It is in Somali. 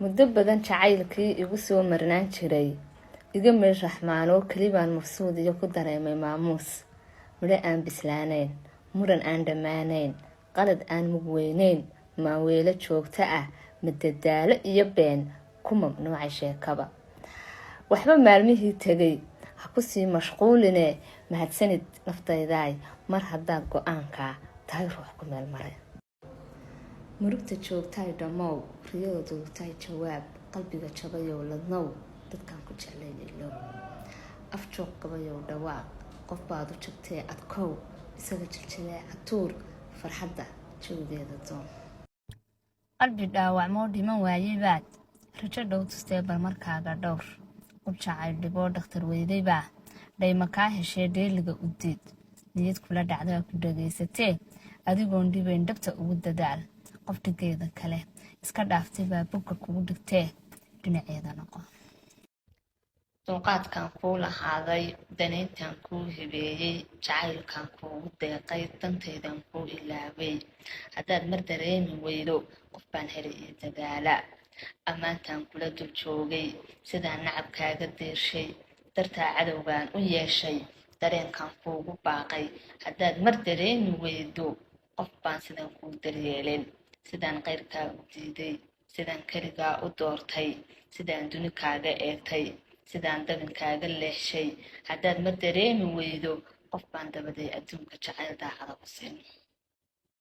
muddo badan jacaylkii igu soo marnaan jiray iga meel raxmaanoo kelibaan mafsuud iyo ku dareemay maamuus midho aan bislaanayn muran aan dhammaanayn qalad aan mugweynayn maaweelo joogto ah madadaalo iyo been ku mamnuucay sheekaba waxba maalmihii tegay ha ku sii mashquuline mahadsanid naftaydaay mar haddaad go-aankaa tahay ruux ku meel maray murugta joogtaay dhammow riyada duugtaay jawaab qalbiga jabayow ladnow dadkaan ku jeclaynaylo af joog qabayow dhawaaq qof baad u jabtee adkow isaga jiljilee catuur farxadda jawdeeda doon qalbi dhaawacmoo dhiman waayebaad rajo dhow tustee bal markaaga dhowr qof jacayl dhiboo dhakhtar weydaybaa dhayma kaa heshee dheeliga u diid niyad kula dhacdaa ku dhageysatee adigoon dhibayn dhabta ugu dadaal qof dhigeeda kale iska dhaaftay baa bogga kugu dhigtee dhinaceeda noqo dulqaadkan kuu lahaaday danayntan kuu hibeeyey jacaylkan kuugu deeqay dantaydan kuu ilaabay haddaad mar dareemi weydo qof baan helay iyo dadaala ammaantan kula dul joogay sidaan nacabkaaga diirshay dartaa cadowgaan u yeeshay dareenkan kuugu baaqay haddaad mar dareemi weydo qof baan sidan kuu daryeelin sidaan qayrkaa u diiday sidaan keligaa u doortay sidaan duni kaaga eegtay sidaan dabinkaaga leexshay haddaad ma dareemi weydo qof baan dabaday adduunka jacayl daacada ku siin